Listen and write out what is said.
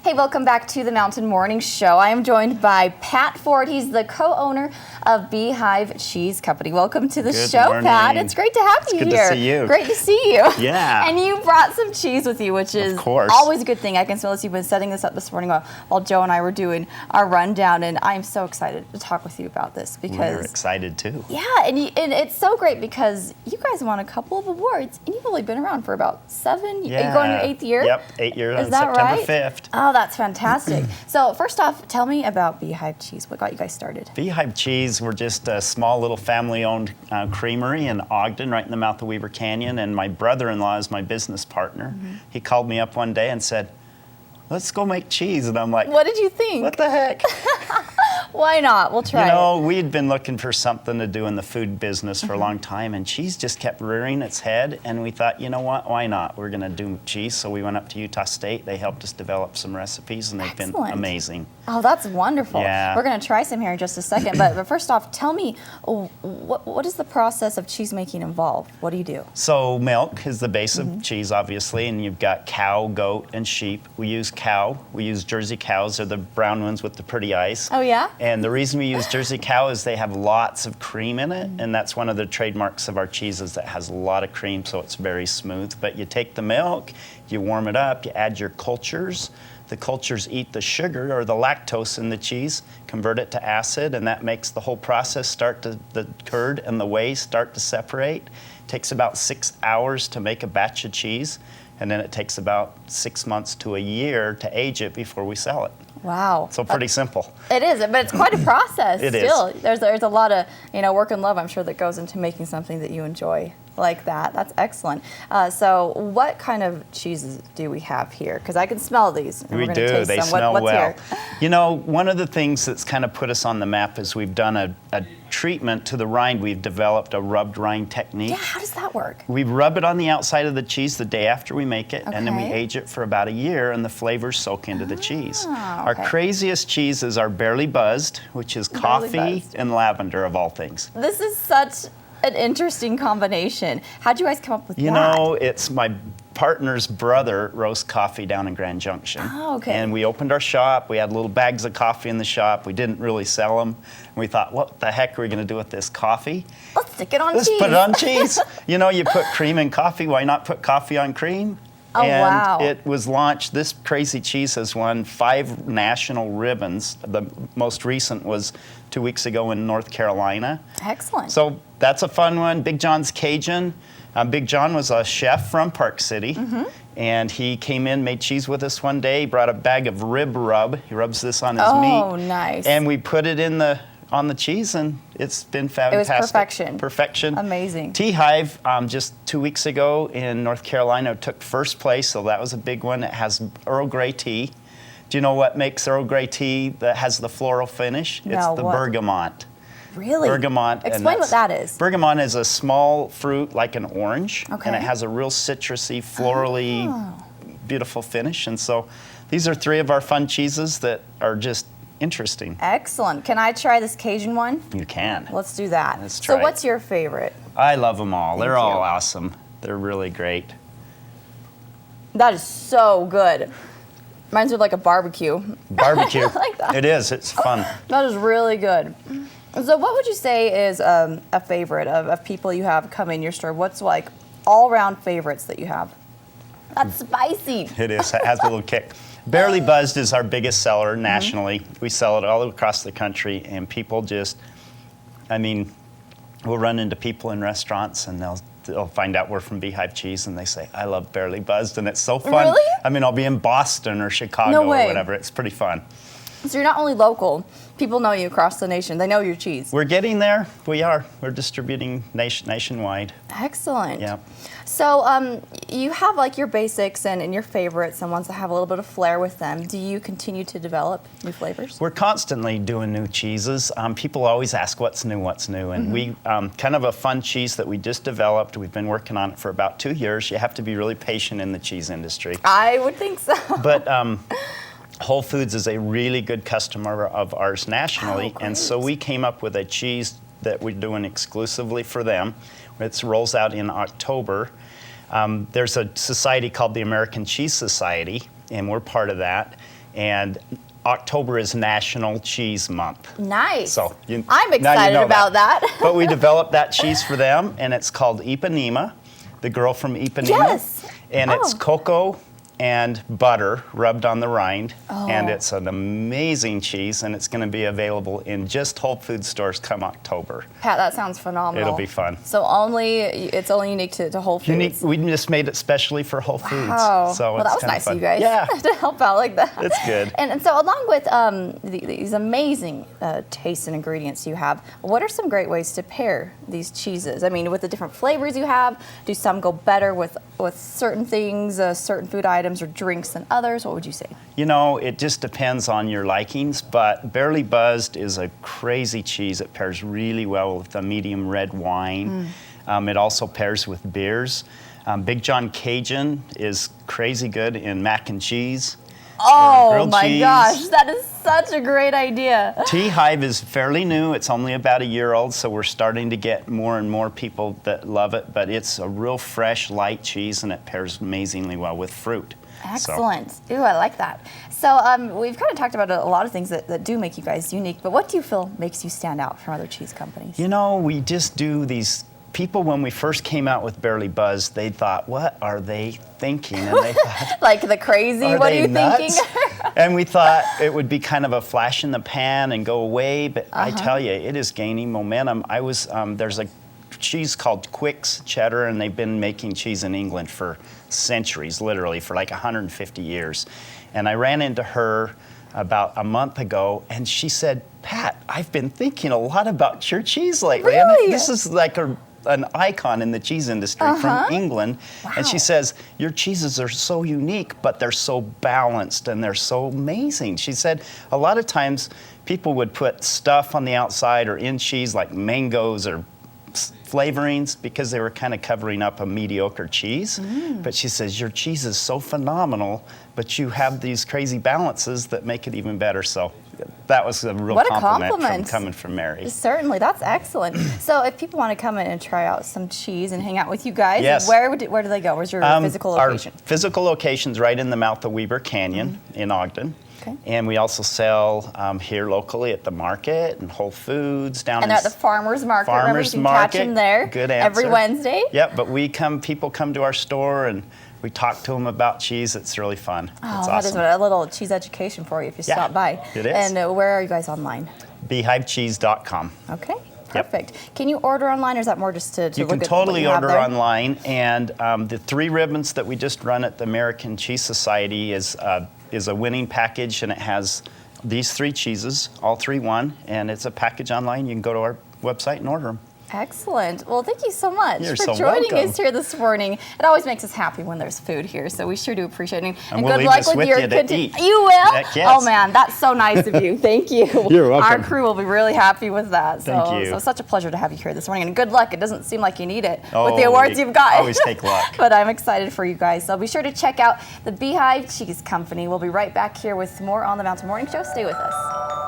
Hey, welcome back to the Mountain Morning Show. I am joined by Pat Ford. He's the co-owner of Beehive Cheese Company. Welcome to the show, morning. Pat. It's great to have you good here. To see you. Great to see you. Yeah. And you brought some cheese with you, which is always a good thing. I can smell this. You've been setting this up this morning while Joe and I were doing our rundown, and I'm so excited to talk with you about this because we're excited too. Yeah, and it's so great because you guys won a couple of awards, and you've only been around for about 7. Yeah. You're going your 8th year. Yep, 8 years Is on that September right? 5th. Oh, that's fantastic. So first off, tell me about Beehive Cheese. What got you guys started? Beehive Cheese, we're just a small little family-owned creamery in Ogden, right in the mouth of Weaver Canyon, and my brother-in-law is my business partner. He called me up one day and said, let's go make cheese. And I'm like, what did you think? What the heck? Why not? We'll try You know, we had been looking for something to do in the food business for a long time, and cheese just kept rearing its head, and we thought, you know what, why not? We're going to do cheese, so we went up to Utah State. They helped us develop some recipes, and they've been amazing. Oh, that's wonderful. Yeah. We're going to try some here in just a second, but first off, tell me, what does the process of cheese making involve? What do you do? So milk is the base of cheese, obviously, and you've got cow, goat, and sheep. We use cow. We use Jersey cows. They're the brown ones with the pretty eyes. Oh, yeah? And the reason we use Jersey cow is they have lots of cream in it, and that's one of the trademarks of our cheeses that has a lot of cream, so it's very smooth. But you take the milk, you warm it up, you add your cultures. The cultures eat the sugar or the lactose in the cheese, convert it to acid, and that makes the whole process the curd and the whey start to separate. It takes about 6 hours to make a batch of cheese, and then it takes about 6 months to a year to age it before we sell it. Wow. So pretty simple. It is, but it's quite a process. It still. is. There's a lot of work and love, I'm sure, that goes into making something that you enjoy like that. That's excellent. So what kind of cheeses do we have here? Because I can smell these. We do. They smell well. Here? You know, one of the things that's kind of put us on the map is we've done a treatment to the rind. We've developed a rubbed rind technique. Yeah, how does that work? We rub it on the outside of the cheese the day after we make it, and then we age it for about a year, and the flavors soak into the cheese. Our craziest cheese is our Barely Buzzed, which is coffee and lavender of all things. This is such an interesting combination. How'd you guys come up with that? You know, it's my partner's brother roasts coffee down in Grand Junction. Oh, okay. And we opened our shop. We had little bags of coffee in the shop. We didn't really sell them. And we thought, what the heck are we going to do with this coffee? Let's stick it on cheese. Let's put it on cheese. You know, you put cream in coffee. Why not put coffee on cream? Oh, and wow. It was launched. This crazy cheese has won 5 national ribbons. The most recent was 2 weeks ago in North Carolina. Excellent. So that's a fun one. Big John's Cajun. Big John was a chef from Park City, and he came in, made cheese with us one day. He brought a bag of rib rub. He rubs this on his meat. Oh, nice. And we put it on the cheese, and it's been fantastic. It was perfection. Perfection. Amazing. TeaHive, just 2 weeks ago in North Carolina, took first place, so that was a big one. It has Earl Grey tea. Do you know what makes Earl Grey tea that has the floral finish? No, it's the what? bergamot. Really? Bergamot. Explain what that is. Bergamot is a small fruit like an orange, and it has a real citrusy, florally, beautiful finish. And so these are 3 of our fun cheeses that are just interesting. Excellent. Can I try this Cajun one? You can. Let's do that. Let's try So what's your favorite? I love them all. They're all you. awesome. They're really great. That is so good. Reminds me of like a barbecue. Barbecue. I like that. It is. It's fun. That is really good. So what would you say is a favorite of people you have come in your store? What's like all-around favorites that you have? That's spicy. It is. It has a little kick. Barely Buzzed is our biggest seller nationally. We sell it all across the country, and people just, I mean, we'll run into people in restaurants, and they'll find out we're from Beehive Cheese, and they say, I love Barely Buzzed, and it's so fun. Really? I mean, I'll be in Boston or Chicago or whatever. It's pretty fun. So you're not only local, people know you across the nation. They know your cheese. We're getting there. We are. We're distributing nationwide. Excellent. Yeah. So you have like your basics and your favorites and ones that have a little bit of flair with them. Do you continue to develop new flavors? We're constantly doing new cheeses. People always ask what's new, and we kind of a fun cheese that we just developed. We've been working on it for about 2 years. You have to be really patient in the cheese industry. I would think so. But Whole Foods is a really good customer of ours nationally, and so we came up with a cheese that we're doing exclusively for them. It rolls out in October. There's a society called the American Cheese Society, and we're part of that. And October is National Cheese Month. Nice. So I'm excited about that. But we developed that cheese for them, and it's called Ipanema, the girl from Ipanema. Yes. And it's cocoa and butter rubbed on the rind, and it's an amazing cheese, and it's going to be available in just Whole Foods stores come October. Pat, that sounds phenomenal. It'll be fun. So it's only unique to Whole Foods. We just made it specially for Whole Foods. Wow. So well, that was nice of you guys to help out like that. It's good. And so along with these amazing tastes and ingredients you have, what are some great ways to pair these cheeses? I mean, with the different flavors you have, do some go better with certain things, certain food items or drinks than others? What would you say? You know, it just depends on your likings, but Barely Buzzed is a crazy cheese. It pairs really well with a medium red wine. It also pairs with beers. Big John Cajun is crazy good in mac and cheese. Oh my gosh, that is such a great idea. TeaHive is fairly new. It's only about a year old, so we're starting to get more and more people that love it, but it's a real fresh, light cheese, and it pairs amazingly well with fruit. Excellent. Ooh, I like that. So we've kind of talked about a lot of things that do make you guys unique, but what do you feel makes you stand out from other cheese companies? You know, we just do these. People, when we first came out with Barely Buzzed, they thought, what are they thinking? And they thought, like the crazy, what are you thinking? And we thought it would be kind of a flash in the pan and go away, but I tell you, it is gaining momentum. There's a cheese called Quick's Cheddar, and they've been making cheese in England for centuries, literally, for like 150 years. And I ran into her about a month ago, and she said, Pat, I've been thinking a lot about your cheese lately. Really? And this is like an icon in the cheese industry from England. Wow. And she says, your cheeses are so unique, but they're so balanced and they're so amazing. She said a lot of times people would put stuff on the outside or in cheese like mangoes or flavorings because they were kind of covering up a mediocre cheese. But she says, your cheese is so phenomenal, but you have these crazy balances that make it even better. So that was a real compliment coming from Mary. Certainly, that's excellent. So if people want to come in and try out some cheese and hang out with you guys, where do they go? Where's your physical location? Our physical location's right in the mouth of Weber Canyon in Ogden. Okay. And we also sell here locally at the market and Whole Foods down and they're at the farmers market. Remember, you can catch them there Good answer. every Wednesday. Yep, but people come to our store and we talk to them about cheese. It's really fun. It's awesome. That is a little cheese education for you if you stop by. It is. And where are you guys online? Beehivecheese.com. Okay. Perfect. Yep. Can you order online, or is that more just to you look at what you have there? can totally order online, and the 3 ribbons that we just run at the American Cheese Society is a winning package, and it has these 3 cheeses, all 3 won, and it's a package online. You can go to our website and order them. Excellent. Well, thank you so much for joining welcome. us here this morning. It always makes us happy when there's food here, so we sure do appreciate it. And we'll good luck with your You will? Yes. Oh man, that's so nice of you. Thank you. You're welcome. Our crew will be really happy with that. Thank you. So such a pleasure to have you here this morning, and good luck. It doesn't seem like you need it with the awards you've got. Always take luck. But I'm excited for you guys. So be sure to check out the Beehive Cheese Company. We'll be right back here with more on the Mountain Morning Show. Stay with us.